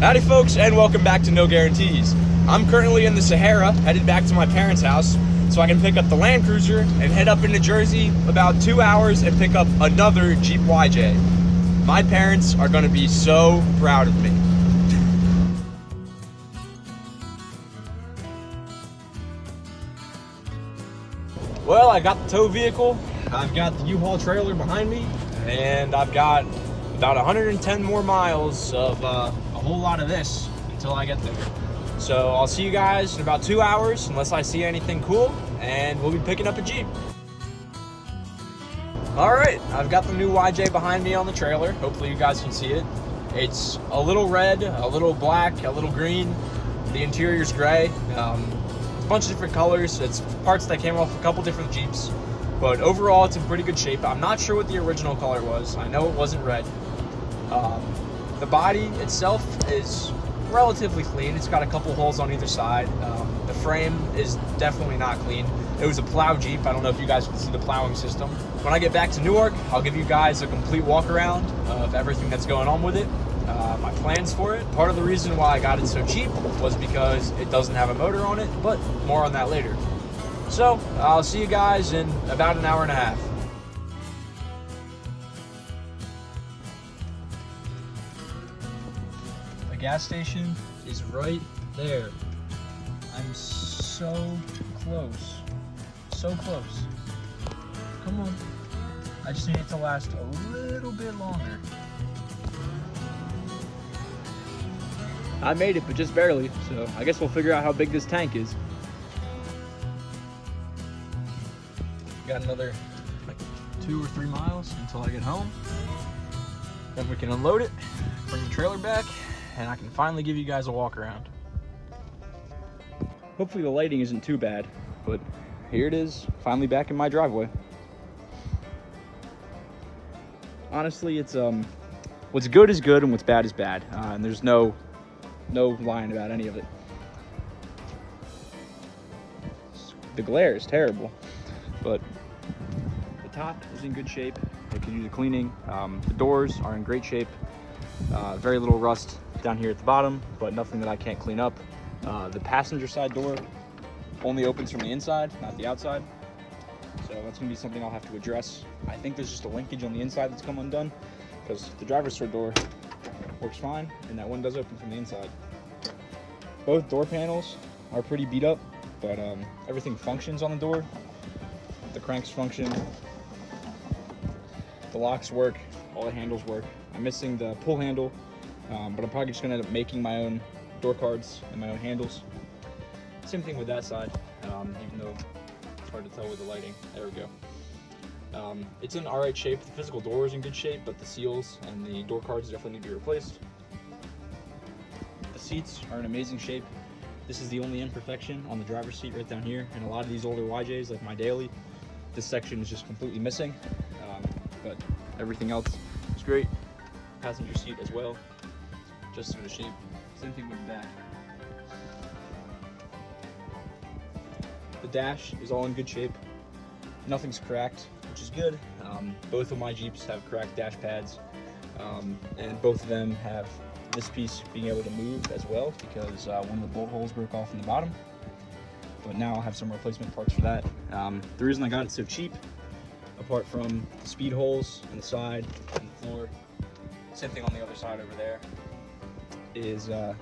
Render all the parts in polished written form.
Howdy folks, and welcome back to No Guarantees. I'm currently in the Sahara, headed back to my parents' house so I can pick up the Land Cruiser and head up into Jersey about 2 hours and pick up another Jeep YJ. My parents are going to be so proud of me. Well, I got the tow vehicle, I've got the U-Haul trailer behind me, and I've got about 110 more miles of a whole lot of this until I get there. So I'll see you guys in about 2 hours, unless I see anything cool, and we'll be picking up a Jeep. All right, I've got the new YJ behind me on the trailer. Hopefully you guys can see it. It's a little red, a little black, a little green. The interior's gray. A bunch of different colors. It's parts that came off a couple different Jeeps, but overall it's in pretty good shape. I'm not sure what the original color was. I know it wasn't red. The body itself is relatively clean. It's got a couple holes on either side. The frame is definitely not clean. It was a plow Jeep. I don't know if you guys can see the plowing system. When I get back to Newark, I'll give you guys a complete walk around of everything that's going on with it, my plans for it. Part of the reason why I got it so cheap was because it doesn't have a motor on it, but more on that later. So I'll see you guys in about an hour and a half. The gas station is right there. I'm so close. So close. Come on. I just need it to last a little bit longer. I made it, but just barely, so I guess we'll figure out how big this tank is. Got another like 2 or 3 miles until I get home. Then we can unload it, bring the trailer back, and I can finally give you guys a walk around. Hopefully the lighting isn't too bad, but here it is, finally back in my driveway. Honestly, it's what's good is good and what's bad is bad, and there's no lying about any of it. The glare is terrible, but the top is in good shape. It can use a cleaning. The doors are in great shape. Very little rust down here at the bottom, but nothing that I can't clean up. The passenger side door only opens from the inside, not the outside. So that's gonna be something I'll have to address. I think there's just a linkage on the inside that's come undone, because the driver's side door works fine, and that one does open from the inside. Both door panels are pretty beat up, but everything functions on the door. The cranks function, the locks work, all the handles work. I'm missing the pull handle, but I'm probably just gonna end up making my own door cards and my own handles. Same thing with that side, even though it's hard to tell with the lighting. There we go. It's in alright shape. The physical door is in good shape, but the seals and the door cards definitely need to be replaced. The seats are in amazing shape. This is the only imperfection on the driver's seat right down here. And a lot of these older YJs, like my daily, this section is just completely missing. But everything else is great. Passenger seat as well, just in good shape. Same thing with the back. The dash is all in good shape. Nothing's cracked, which is good. Both of my Jeeps have cracked dash pads, and both of them have this piece being able to move as well, because one of the bolt holes broke off in the bottom. But now I'll have some replacement parts for that. The reason I got it so cheap, apart from the speed holes in the side and the floor, same thing on the other side over there, is if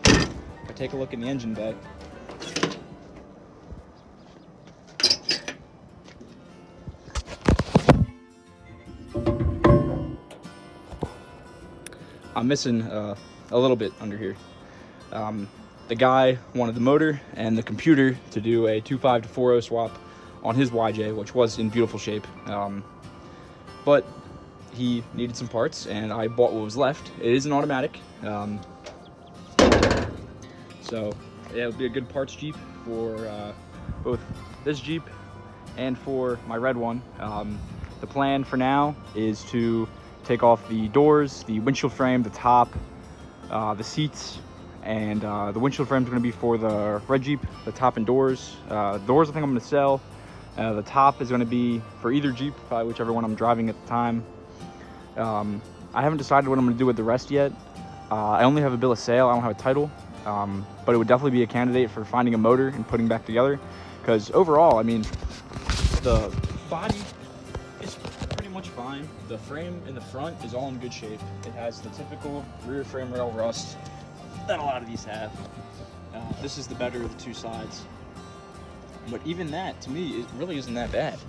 I take a look in the engine bay, I'm missing a little bit under here. The guy wanted the motor and the computer to do a 2.5 to 4.0 swap on his YJ, which was in beautiful shape. But he needed some parts, and I bought what was left. It is an automatic. So yeah, it would be a good parts Jeep for both this Jeep and for my red one. The plan for now is to take off the doors, the windshield frame, the top, the seats, and the windshield frame is going to be for the red Jeep, the top and doors. The doors I think I'm going to sell. The top is going to be for either Jeep, probably whichever one I'm driving at the time. I haven't decided what I'm going to do with the rest yet. I only have a bill of sale, I don't have a title, but it would definitely be a candidate for finding a motor and putting back together, because overall, I mean, the body is pretty much fine. The frame in the front is all in good shape. It has the typical rear frame rail rust that a lot of these have. This is the better of the two sides. But even that, to me, it really isn't that bad.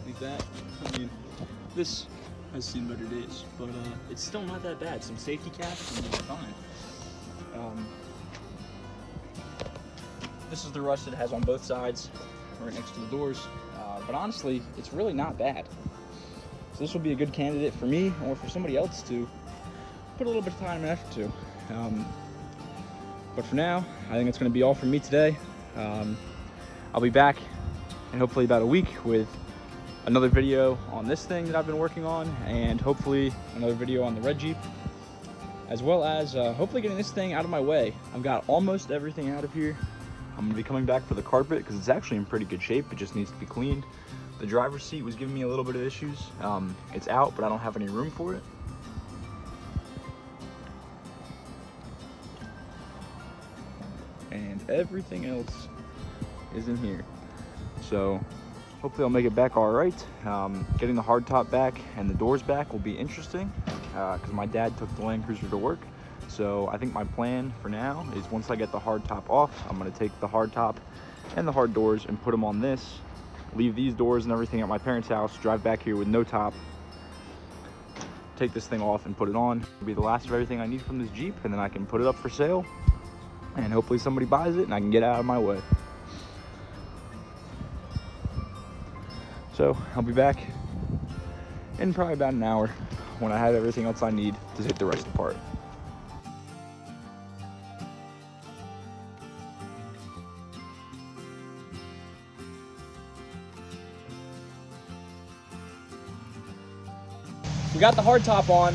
Like that, I mean, this has seen better days, but it's still not that bad. Some safety caps and it's fine. This is the rust it has on both sides, right next to the doors. But honestly, it's really not bad. So this will be a good candidate for me or for somebody else to put a little bit of time and effort to. But for now, I think it's going to be all from me today. I'll be back in hopefully about a week with another video on this thing that I've been working on, and hopefully another video on the red Jeep, as well as hopefully getting this thing out of my way. I've got almost everything out of here. I'm going to be coming back for the carpet because it's actually in pretty good shape. It just needs to be cleaned. The driver's seat was giving me a little bit of issues. It's out, but I don't have any room for it. And everything else is in here. So hopefully I'll make it back all right. Getting the hardtop back and the doors back will be interesting because my dad took the Land Cruiser to work. So I think my plan for now is once I get the hardtop off, I'm going to take the hardtop and the hard doors and put them on this, leave these doors and everything at my parents' house, drive back here with no top, take this thing off and put it on. It'll be the last of everything I need from this Jeep, and then I can put it up for sale and hopefully somebody buys it and I can get out of my way. So I'll be back in probably about an hour when I have everything else I need to take the rest apart. We got the hardtop on,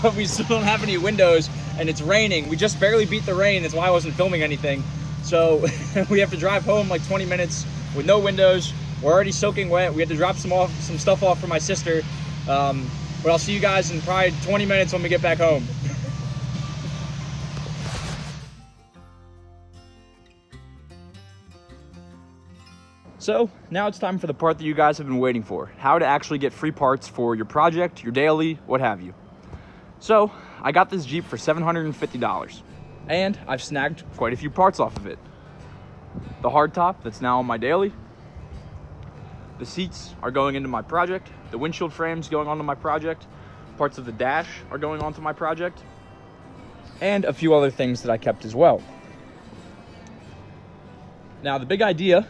but we still don't have any windows, and it's raining. We just barely beat the rain. That's why I wasn't filming anything. So we have to drive home like 20 minutes with no windows. We're already soaking wet. We had to drop some stuff off for my sister. But I'll see you guys in probably 20 minutes when we get back home. So now it's time for the part that you guys have been waiting for, how to actually get free parts for your project, your daily, what have you. So I got this Jeep for $750 and I've snagged quite a few parts off of it. The hardtop that's now on my daily, the seats are going into my project, the windshield frame's going onto my project, parts of the dash are going onto my project, and a few other things that I kept as well. Now the big idea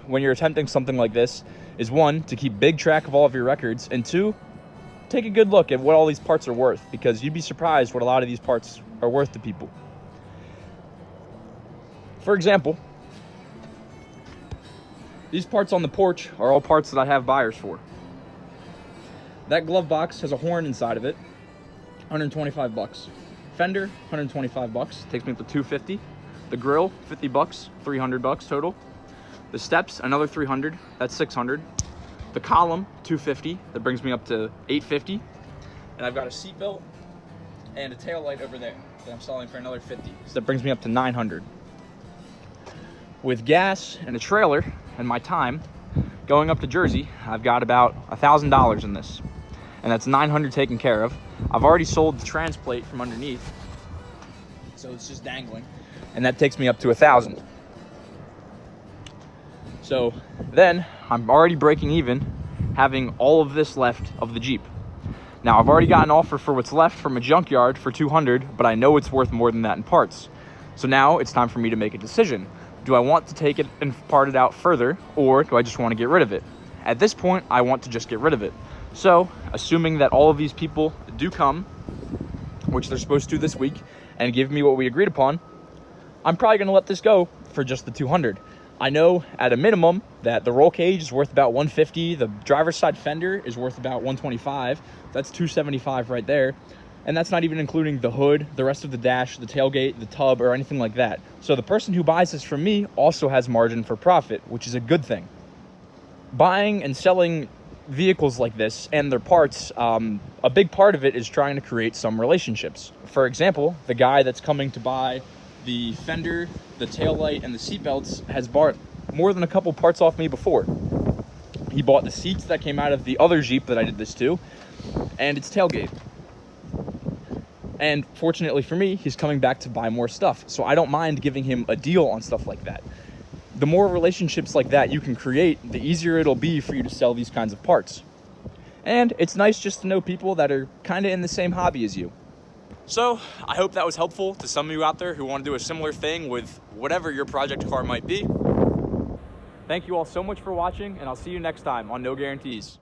when you're attempting something like this is, one, to keep big track of all of your records, and two, take a good look at what all these parts are worth, because you'd be surprised what a lot of these parts are worth to people. For example, these parts on the porch are all parts that I have buyers for. That glove box has a horn inside of it, 125 bucks. Fender, 125 bucks, takes me up to 250. The grill, 50 bucks, 300 bucks total. The steps, another 300, that's 600. The column, 250, that brings me up to 850. And I've got a seat belt and a tail light over there that I'm selling for another 50. So that brings me up to 900. With gas and a trailer and my time going up to Jersey, I've got about $1,000 in this. And that's 900 taken care of. I've already sold the trans plate from underneath, so it's just dangling. And that takes me up to 1,000. So then I'm already breaking even, having all of this left of the Jeep. Now I've already got an offer for what's left from a junkyard for 200, but I know it's worth more than that in parts. So now it's time for me to make a decision. Do I want to take it and part it out further, or do I just want to get rid of it? At this point, I want to just get rid of it. So assuming that all of these people do come, which they're supposed to this week, and give me what we agreed upon, I'm probably going to let this go for just the 200. I know at a minimum that the roll cage is worth about 150. The driver's side fender is worth about 125. That's 275 right there. And that's not even including the hood, the rest of the dash, the tailgate, the tub, or anything like that. So the person who buys this from me also has margin for profit, which is a good thing. Buying and selling vehicles like this and their parts, a big part of it is trying to create some relationships. For example, the guy that's coming to buy the fender, the taillight, and the seatbelts has bought more than a couple parts off me before. He bought the seats that came out of the other Jeep that I did this to, and its tailgate. And fortunately for me, he's coming back to buy more stuff, so I don't mind giving him a deal on stuff like that. The more relationships like that you can create, the easier it'll be for you to sell these kinds of parts. And it's nice just to know people that are kind of in the same hobby as you. So I hope that was helpful to some of you out there who want to do a similar thing with whatever your project car might be. Thank you all so much for watching, and I'll see you next time on No Guarantees.